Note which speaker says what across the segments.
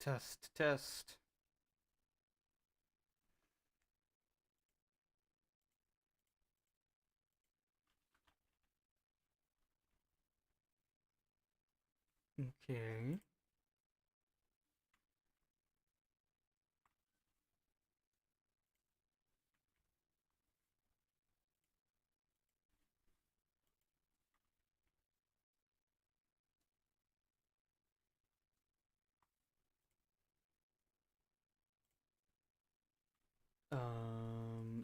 Speaker 1: Test, test. Okay.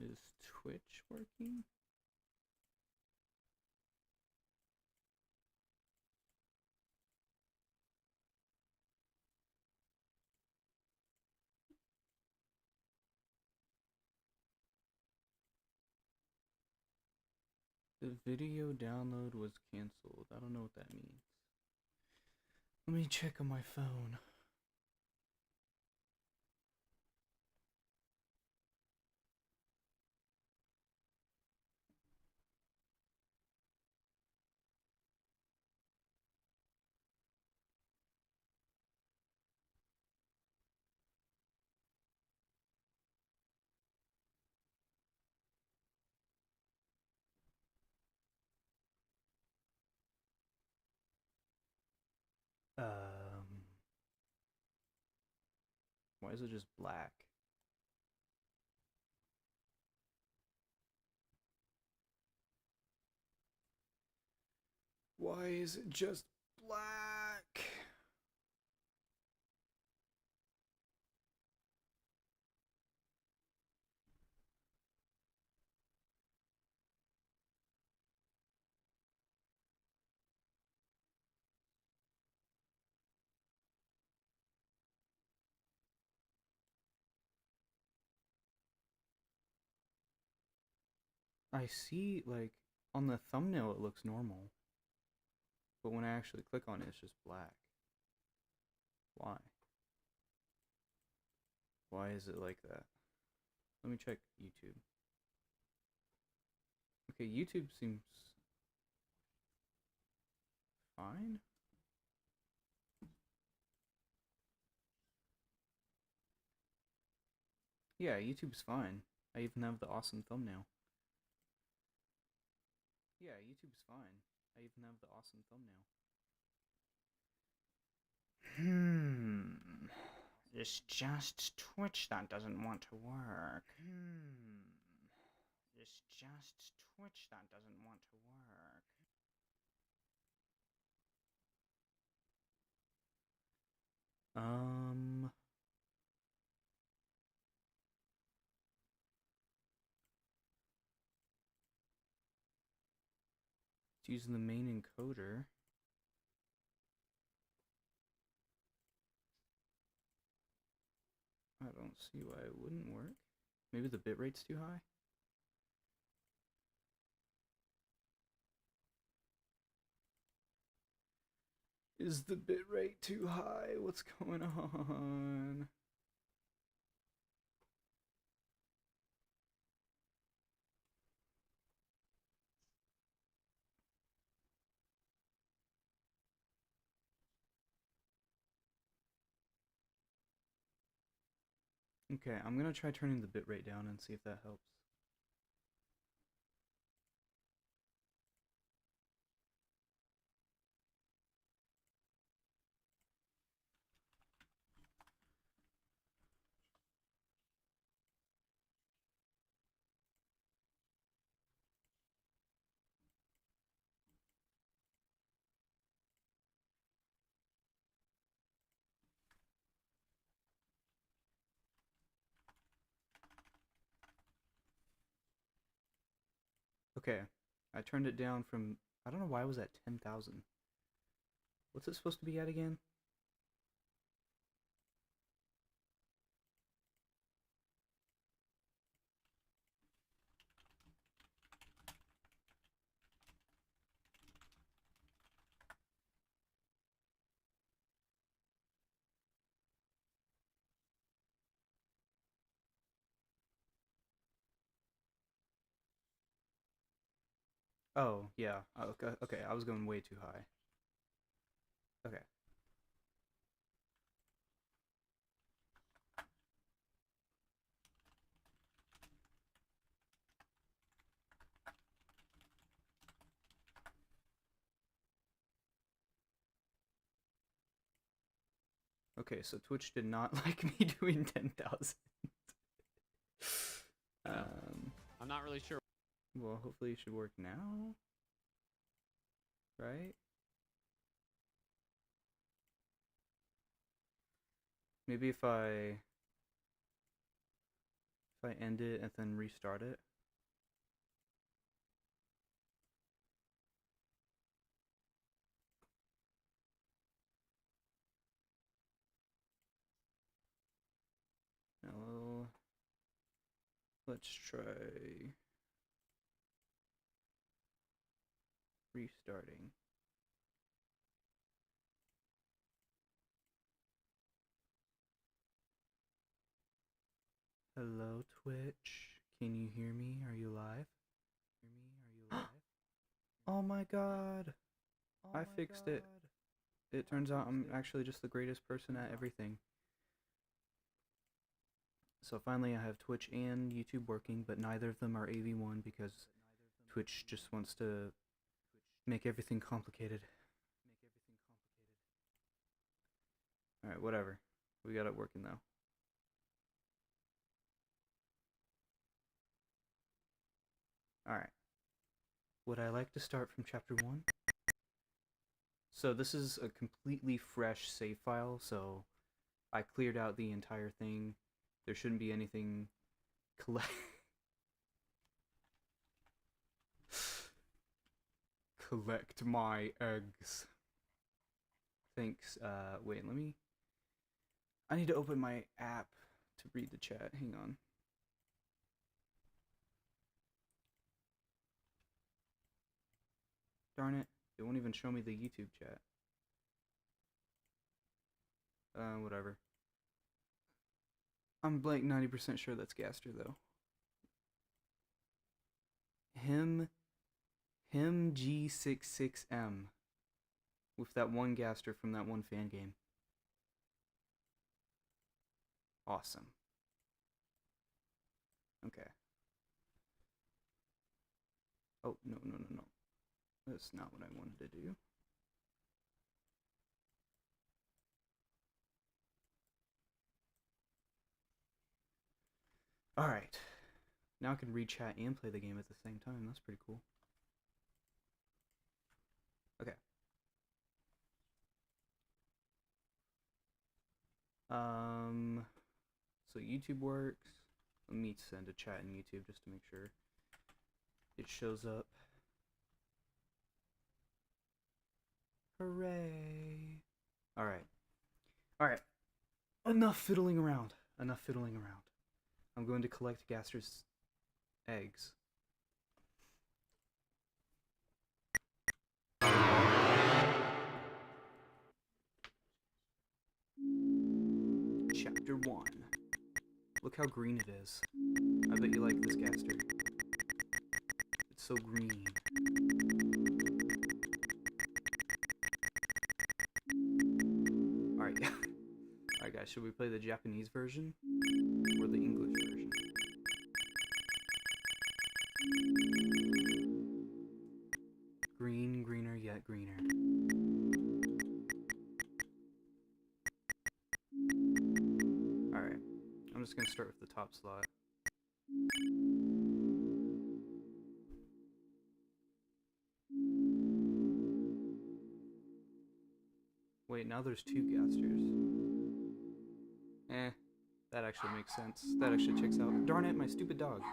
Speaker 1: Is Twitch working? The video download was canceled. I don't know what that means. Let me check on my phone. Um, why is it just black? Why is it just black? I see, like, on the thumbnail it looks normal. But when I actually click on it, it's just black. Why? Why is it like that? Let me check YouTube. Okay, YouTube seems fine. Yeah, YouTube's fine. I even have the awesome thumbnail. Yeah, YouTube's fine. I even have the awesome thumbnail. It's just Twitch that doesn't want to work. It's just Twitch that doesn't want to work. It's using the main encoder. I don't see why it wouldn't work. Maybe the bitrate's too high? Is the bitrate too high? What's going on? Okay, I'm gonna try turning the bitrate down and see if that helps. Okay, I turned it down from, I don't know why it was at 10,000. What's it supposed to be at again? Oh, yeah. Okay, okay, I was going way too high. Okay. Okay, so Twitch did not like me doing 10,000.
Speaker 2: I'm not really sure.
Speaker 1: Well, hopefully it should work now. Right? Maybe if I end it and then restart it. Now, let's try restarting. Hello, Twitch. Can you hear me? Are you live? Oh my god. I fixed it. It turns out I'm actually just the greatest person at everything. So finally I have Twitch and YouTube working, but neither of them are AV1 because Twitch just wants to make everything complicated. Alright, whatever. We got it working though. Alright. Would I like to start from chapter 1? So this is a completely fresh save file, so I cleared out the entire thing. There shouldn't be anything collect my eggs. Thanks. Wait, I need to open my app to read the chat. Hang on. Darn it. It won't even show me the YouTube chat. Whatever. I'm like 90% sure that's Gaster though. Him G66M. With that one Gaster from that one fan game. Awesome. Okay. Oh, no. That's not what I wanted to do. Alright. Now I can read chat and play the game at the same time. That's pretty cool. Okay. So YouTube works. Let me send a chat in YouTube just to make sure it shows up. Hooray! Alright. Alright. Enough fiddling around. I'm going to collect Gaster's eggs. Chapter 1. Look how green it is. I bet you like this Gaster. It's so green. Alright, alright guys, should we play the Japanese version? Or the English version? Green, greener, yet greener. Alright, I'm just gonna start with the top slot. Wait, now there's 2 Gasters. That actually makes sense. That actually checks out. Darn it, my stupid dog.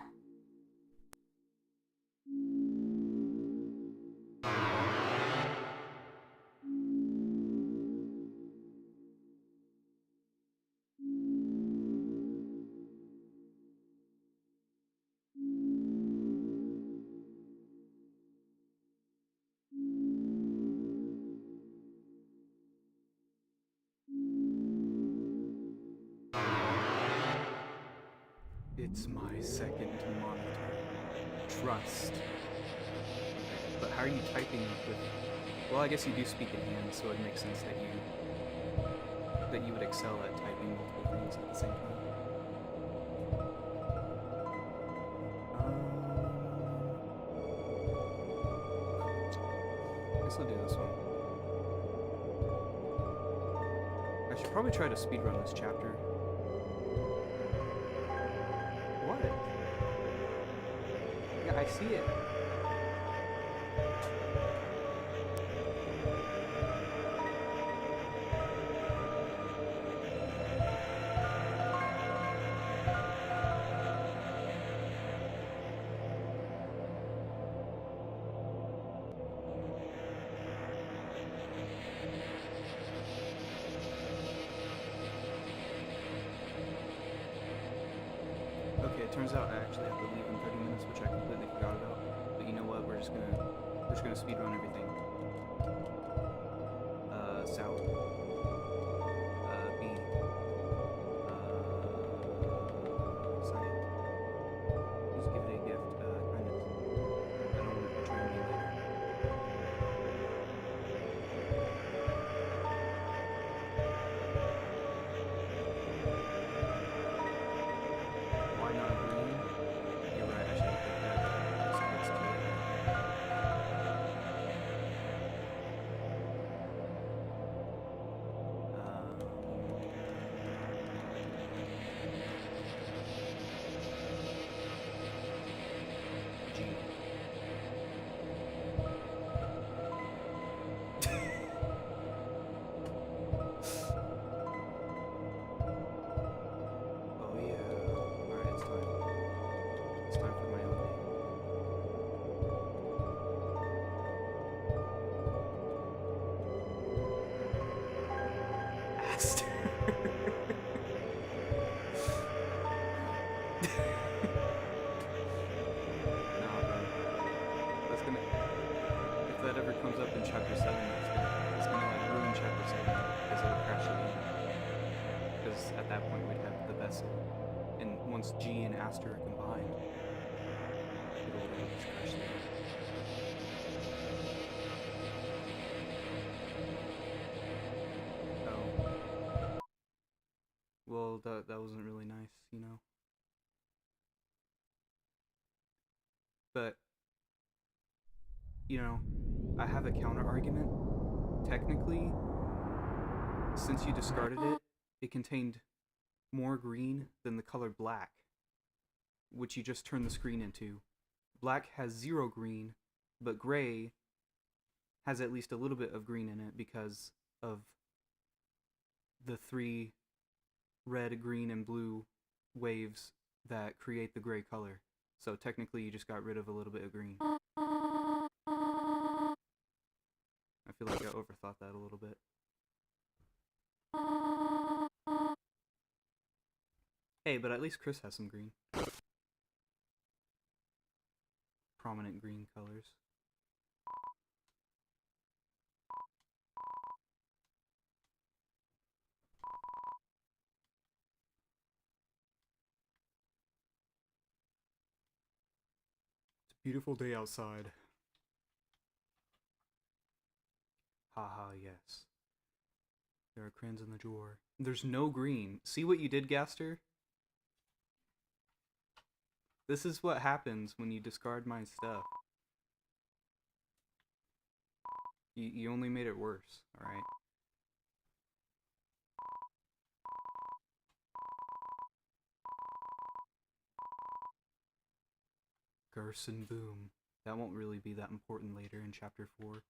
Speaker 1: It's my second monitor. Trust. But how are you typing with... Well, I guess you do speak in hand, so it makes sense that you would excel at typing multiple things at the same time. I guess I'll do this one. I should probably try to speedrun this chapter. What? Yeah, I see it. Okay, it turns out I actually have to leave in 30 minutes, which I completely forgot about. But you know what? We're just gonna speedrun everything. Sour. B. Cyan. Just give it a gift. Kindness. I don't want it betraying me later. Why not green? You're right, I should have picked that. It's too late now. G. Oh yeah. Alright, it's time. It's time for my own name. Aster. No, bro. That's gonna. If that ever comes up in chapter 7, it's gonna like ruin chapter 7 because it'll crash the game. Because at that point we'd have the vessel, and once G and Aster are combined, it'll just crash the game. Oh. Well, that wasn't really nice, you know. But you know, I have a counter argument. Technically, since you discarded it, it contained more green than the color black, which you just turned the screen into. Black has 0 green, but gray has at least a little bit of green in it because of the 3 red, green, and blue waves that create the gray color. So technically you just got rid of a little bit of green. I feel like I overthought that a little bit. Hey, but at least Chris has some green. Prominent green colors. It's a beautiful day outside. Haha, yes. There are crayons in the drawer. There's no green. See what you did, Gaster? This is what happens when you discard my stuff. You only made it worse, alright? Gerson Boom. That won't really be that important later in chapter 4.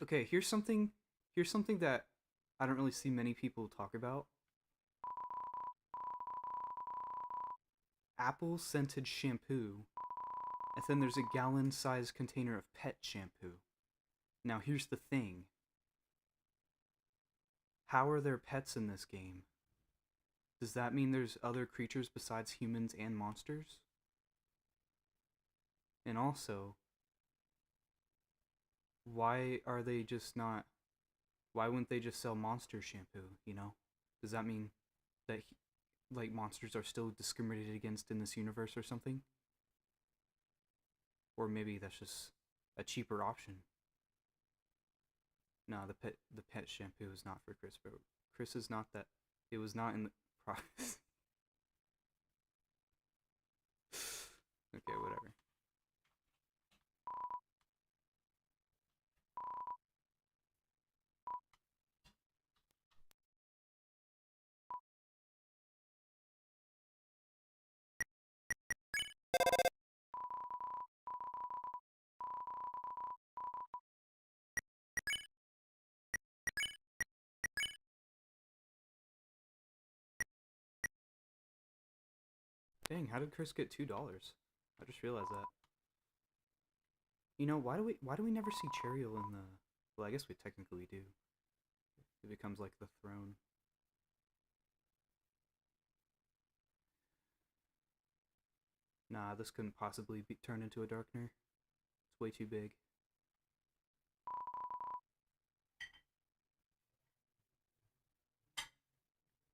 Speaker 1: Okay, here's something that I don't really see many people talk about. Apple scented shampoo. And then there's a gallon-sized container of pet shampoo. Now here's the thing. How are there pets in this game? Does that mean there's other creatures besides humans and monsters? And also, why are they just not... Why wouldn't they just sell monster shampoo, you know? Does that mean that, like, monsters are still discriminated against in this universe or something? Or maybe that's just a cheaper option. No, the pet shampoo is not for Chris, bro. Chris is not that... It was not in the... Okay, whatever. Dang, how did Chris get $2? I just realized that. You know, why do we never see Cheryl in the... Well, I guess we technically do. It becomes like the throne. Nah, this couldn't possibly be turned into a darkener. It's way too big.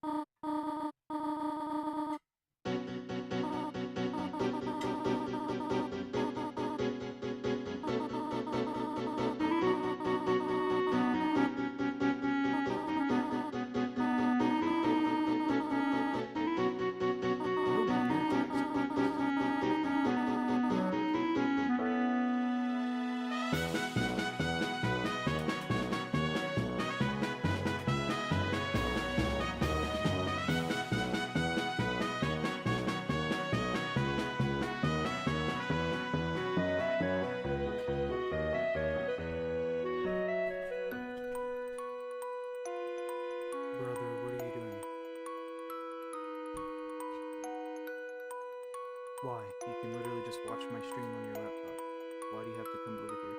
Speaker 1: What a weird text box. Brother, what are you doing? Why? You can literally just watch my stream on your laptop. Why do you have to come over here?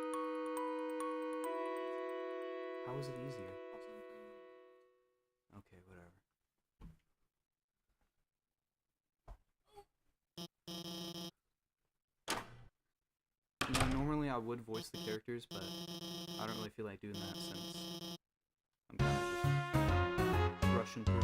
Speaker 1: How is it easier? Okay, whatever. You know, normally I would voice the characters, but I don't really feel like doing that since I'm kind of just rushing through it.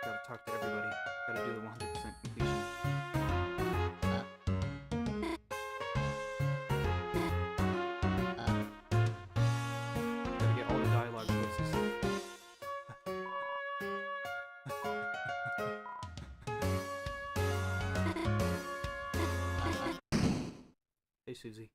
Speaker 1: Gotta talk to everybody. Gotta do the 100% completion. Gotta get all the dialogue choices. Hey, Susie.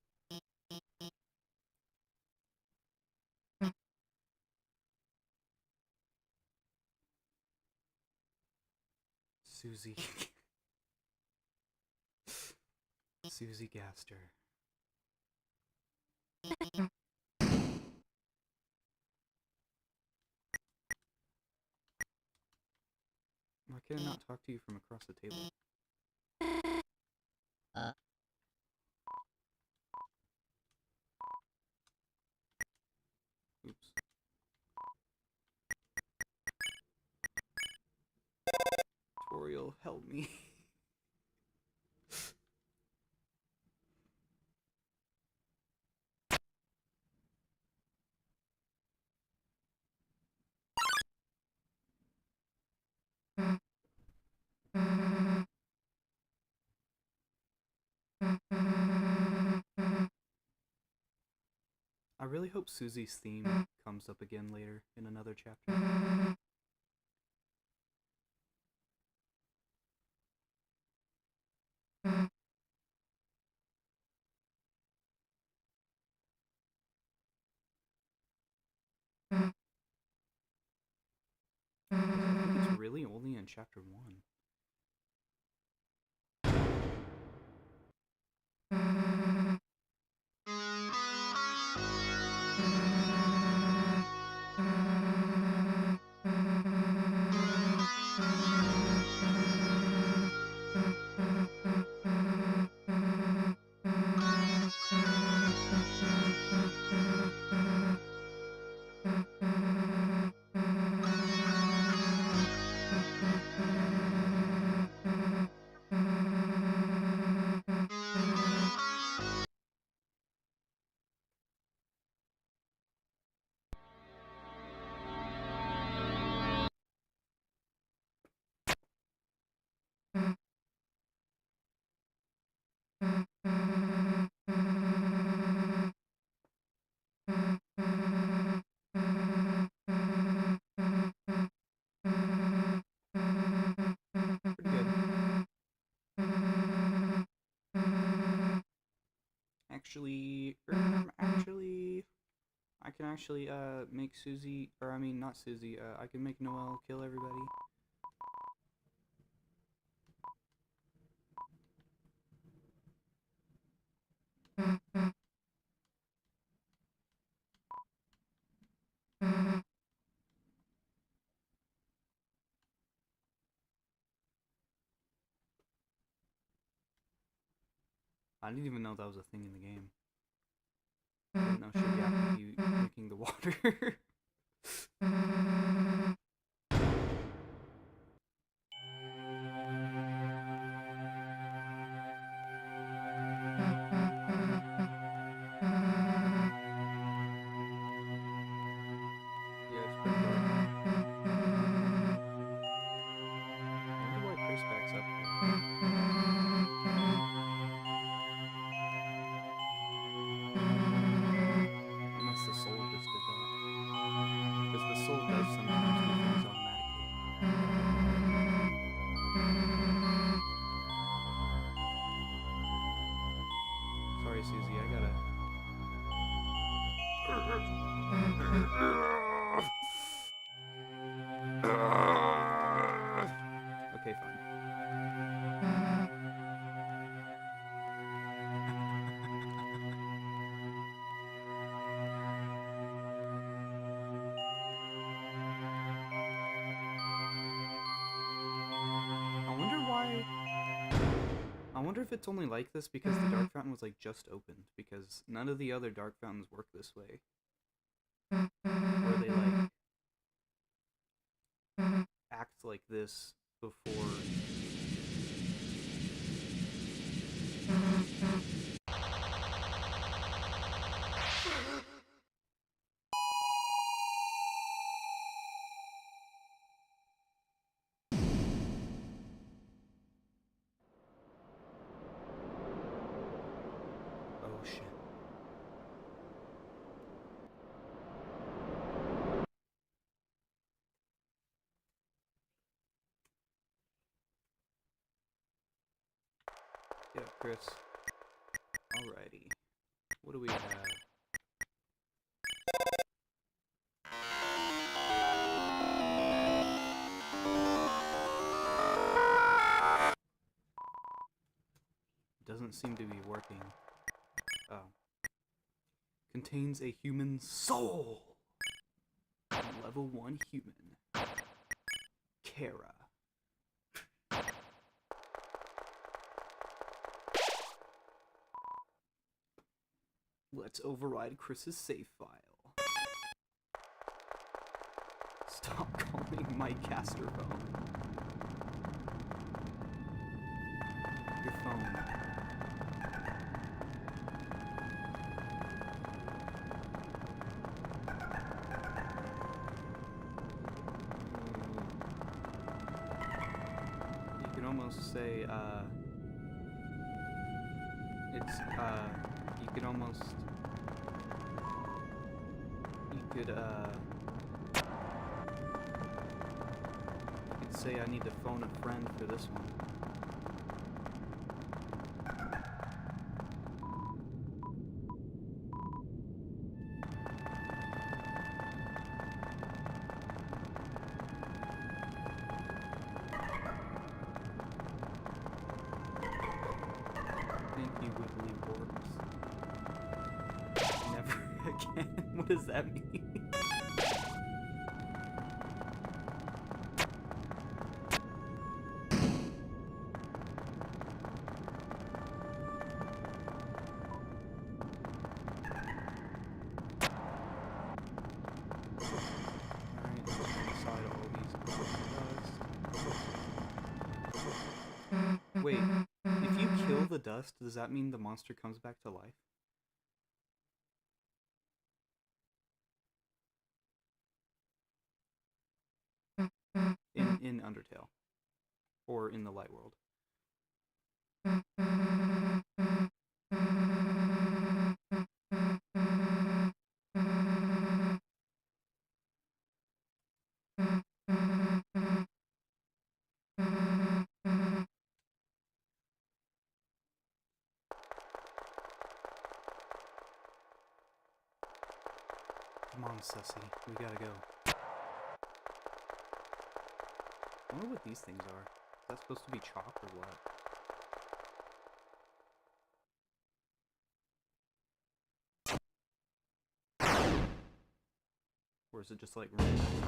Speaker 1: Susie. Susie Gaster. Why can I not talk to you from across the table? Oops. Tutorial, help me. I really hope Susie's theme comes up again later in another chapter. I think it's really only in chapter 1. Pretty good. Actually, I can actually, make Susie, or I mean, not Susie, I can make Noelle kill everybody. I didn't even know that was a thing in the game. I didn't know she'd yap with you drinking the water. Yeah, it's pretty dark. I wonder why Chris backs up here. Unless the soul just did that. Because the soul does sometimes do things automatically. Sorry, Susie, I gotta... Okay, fine. I wonder if it's only like this because the Dark Fountain was like just opened, because none of the other Dark Fountains work this way. Or they like act like this before. Oh shit. Yeah, Chris. Alrighty. What do we have? Doesn't seem to be working. Oh. Contains a human soul. Level 1 human. Kara. Let's override Chris's save file. Stop calling my caster phone. Your phone. You can almost say, it's, you could almost, you could say I need to phone a friend for this one. Thank you, Wiggly Works. Never again? What does that mean? Alright, inside all these dust. Wait, if you kill the dust, does that mean the monster comes back to life? In Undertale. Or in the Light World. Come on, Sussy. We gotta go. I wonder what these things are. Is that supposed to be chalk or what? Where's is it just like random topics?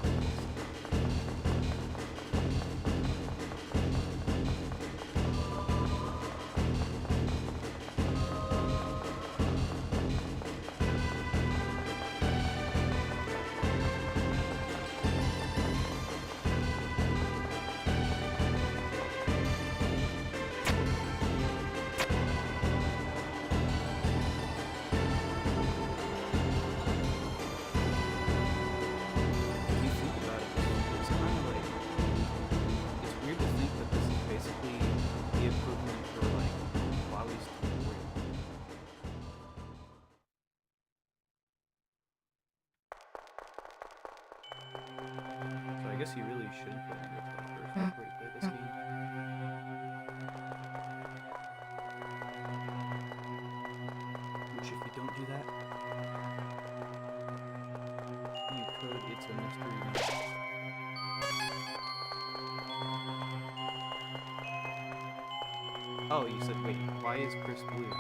Speaker 1: I guess you really shouldn't play Undertale first before you play this game. Which, if you don't do that, you could. It's a mystery. Oh, you said, wait, why is Chris blue? You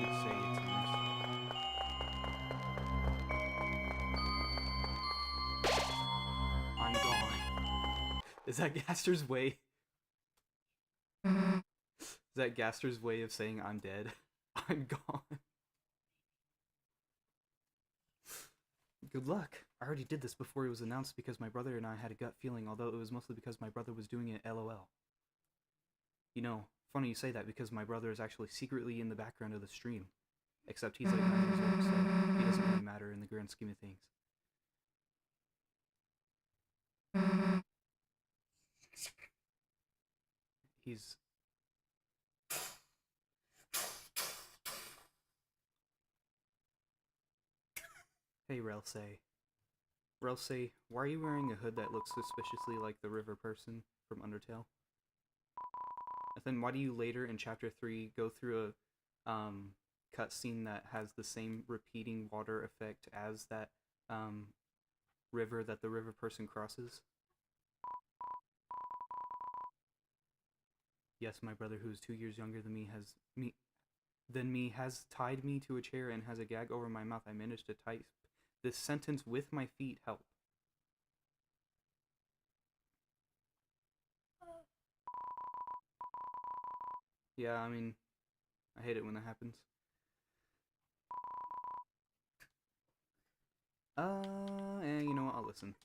Speaker 1: could say it's a mystery. I'm gone. Is that Gaster's way? Is that Gaster's way of saying I'm dead? I'm gone. Good luck. I already did this before it was announced because my brother and I had a gut feeling, although it was mostly because my brother was doing it LOL. You know, funny you say that because my brother is actually secretly in the background of the stream. Except he's like 9 years old, so he doesn't really matter in the grand scheme of things. He's... Hey, Relsei. Relsei, why are you wearing a hood that looks suspiciously like the river person from Undertale? And then why do you later in Chapter 3 go through a cutscene that has the same repeating water effect as that river that the river person crosses? Yes, my brother, who is 2 years younger than me, has tied me to a chair and has a gag over my mouth. I managed to type this sentence with my feet. Help. Yeah, I mean, I hate it when that happens. And you know what? I'll listen.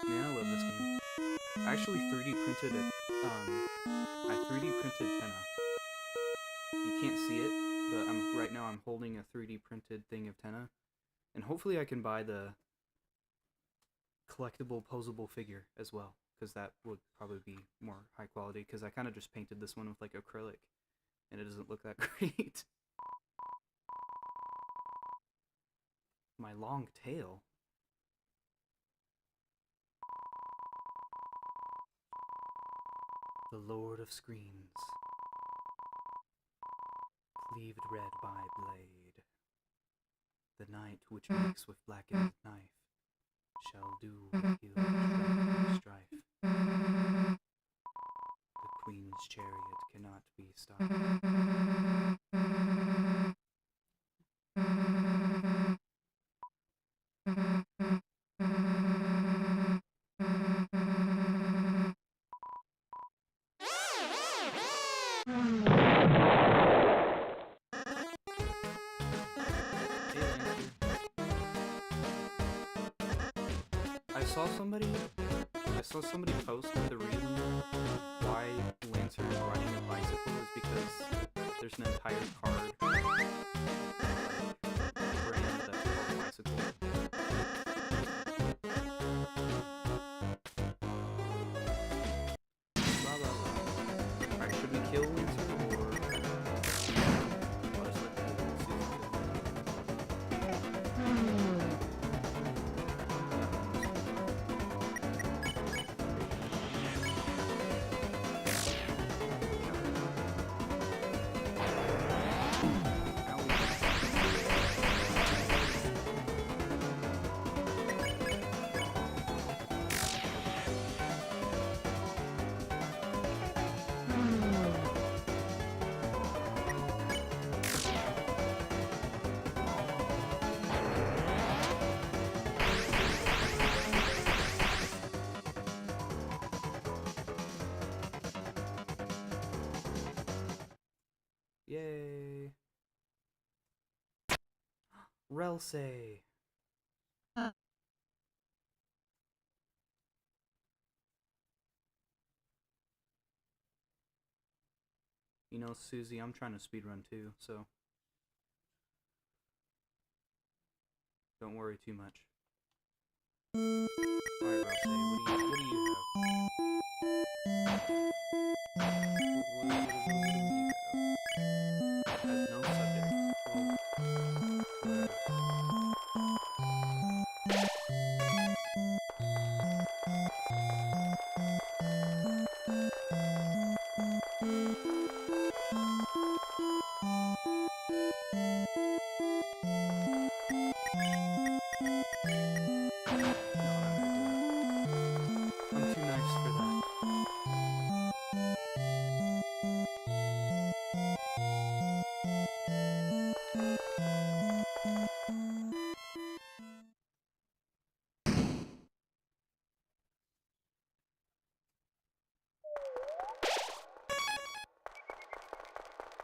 Speaker 1: Man, I love this game. I actually 3D printed I 3D printed Tenna. You can't see it, but right now I'm holding a 3D printed thing of Tenna, and hopefully I can buy the collectible posable figure as well, because that would probably be more high quality, because I kind of just painted this one with like acrylic, and it doesn't look that great. My long tail. The Lord of Screens, cleaved red by blade. The knight which makes with blackened knife shall do with heal strife. The queen's chariot cannot be stopped. I saw somebody post that the reason why Lancer is riding a bicycle is because there's an entire card brand that's called bicycle. Blah, blah, blah. Alright, should we kill Lancer or I'll just let Yay! Relsay! You know, Susie, I'm trying to speedrun too, so don't worry too much. Alright, Relsay, what do you have? What do you have? Has no subject. I'm too nice for that.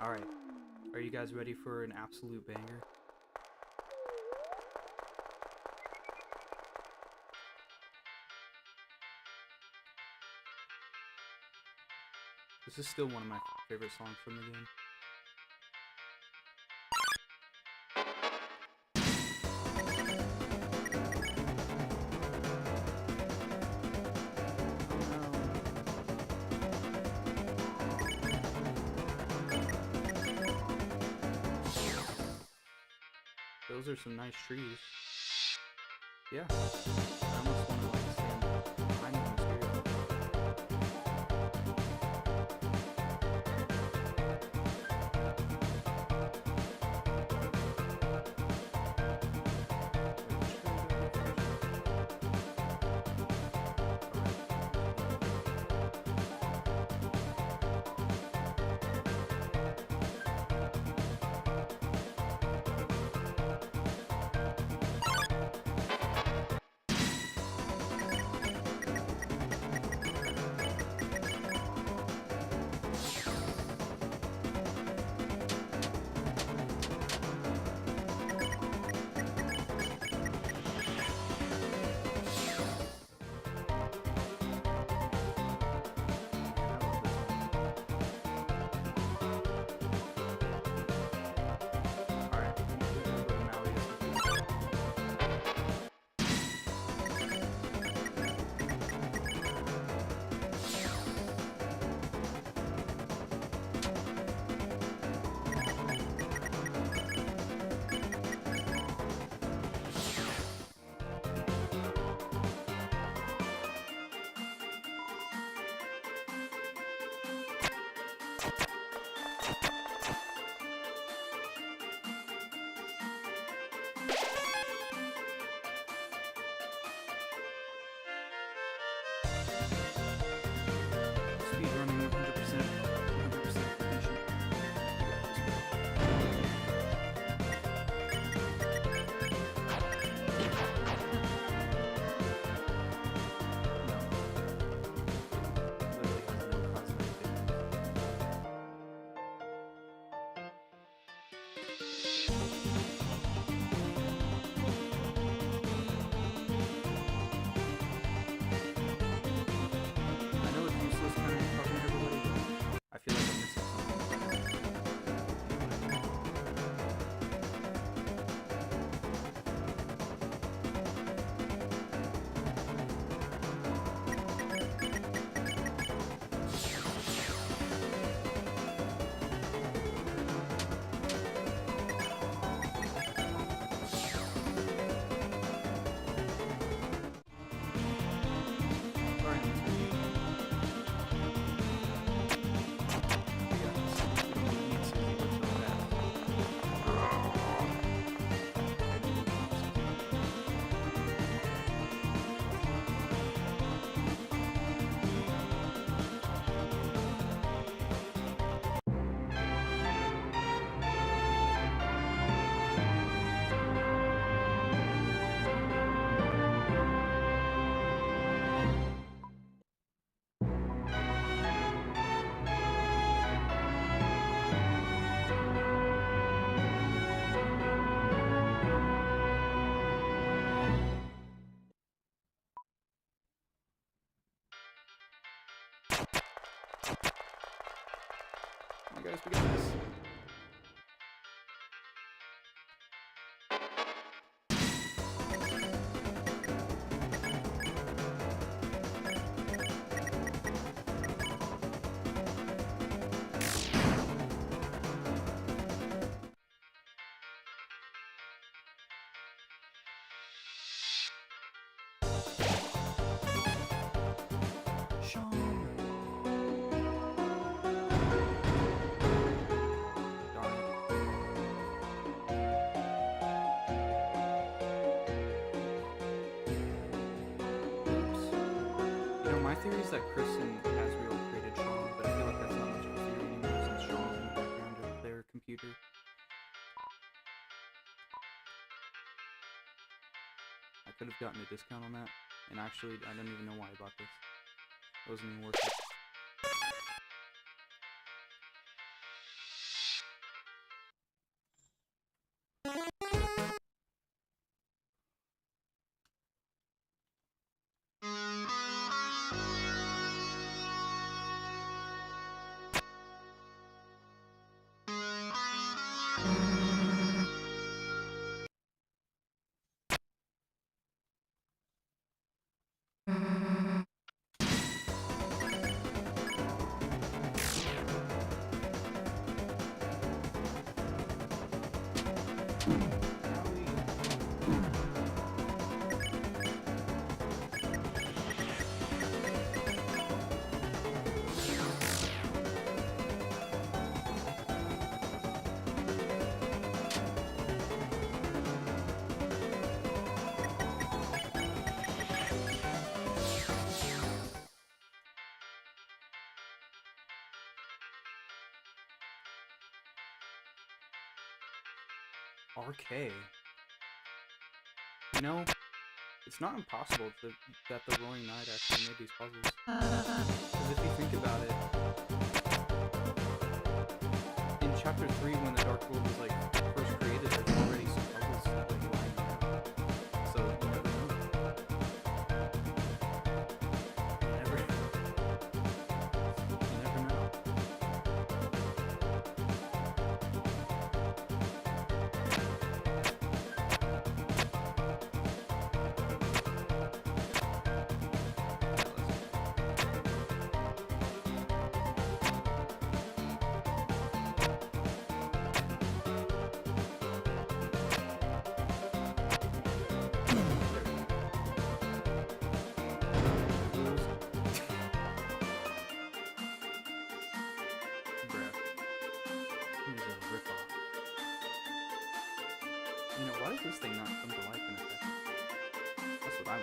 Speaker 1: Alright, are you guys ready for an absolute banger? This is still one of my favorite songs from the game. Those are some nice trees. Yeah. I almost want to like stand behind them and guys, we got this. My theory is that Chris and Asriel created Sean, but I feel like that's not much of a theory anymore since Sean's in the background of their computer. I could have gotten a discount on that, and actually, I don't even know why I bought this. It wasn't even worth it. RK. You know, it's not impossible that the Roaring Knight actually made these puzzles. Because if you think about it, in Chapter 3, when the Dark World was like first created, there's already some puzzles like lying around. So you never know. You never know. You know, why does this thing not come to life in effect? That's what I'm...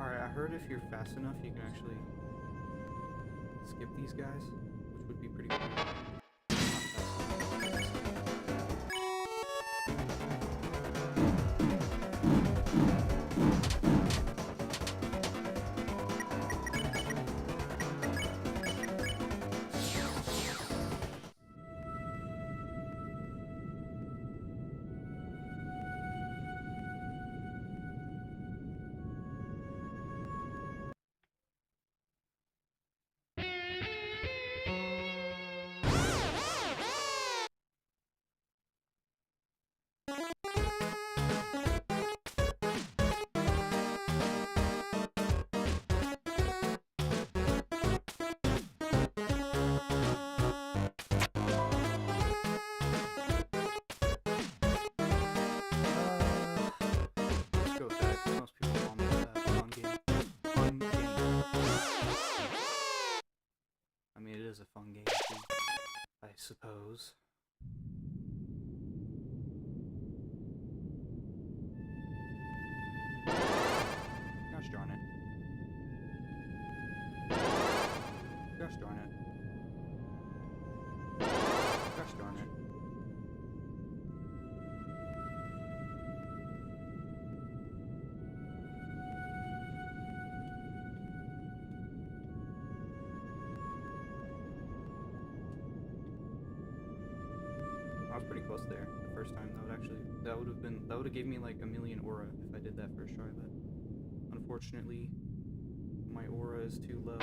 Speaker 1: Alright, I heard if you're fast enough, you can actually skip these guys, which would be pretty cool. suppose. Gosh darn it. Gosh darn it. Gosh darn it. I was pretty close there the first time. That would have gave me like a million aura if I did that first try, but unfortunately my aura is too low.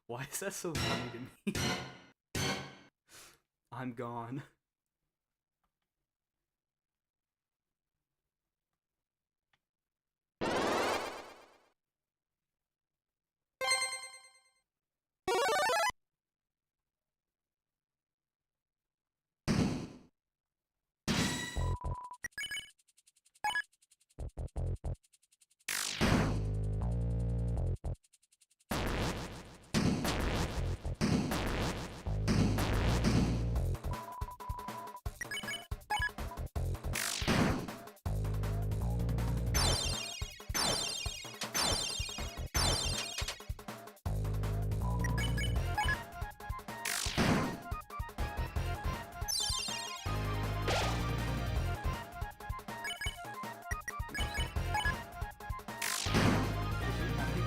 Speaker 1: Why is that so funny to me? I'm gone.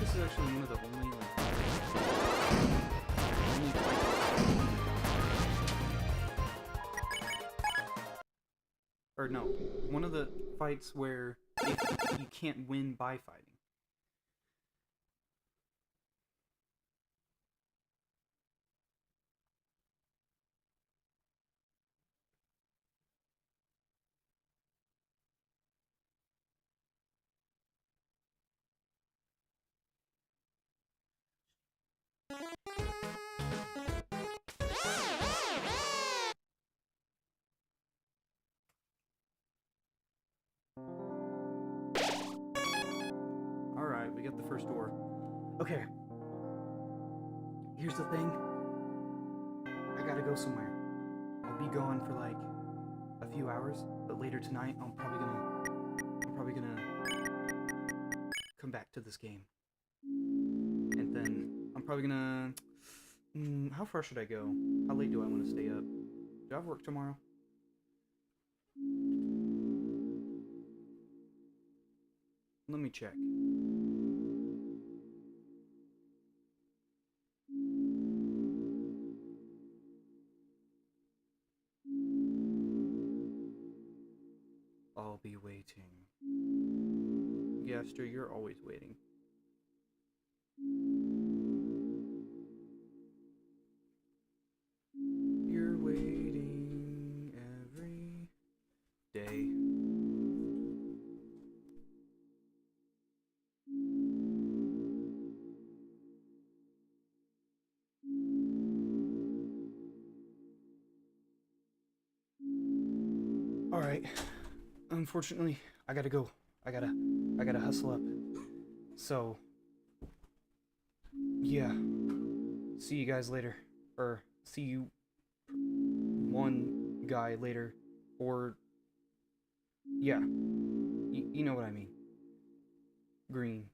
Speaker 1: This is actually one of the only or no, one of the fights where you can't win by fighting. Alright, we got the first door. Okay. Here's the thing. I gotta go somewhere. I'll be gone for like a few hours, but later tonight I'm probably gonna come back to this game. And then I'm probably gonna how far should I go? How late do I want to stay up? Do I have work tomorrow? Let me check. I'll be waiting. Gaster, you're always waiting. You're waiting every day. Alright. Unfortunately, I gotta go. I gotta hustle up. So, yeah. See you guys later. Or, see you one guy later. Or, yeah. You know what I mean. Green.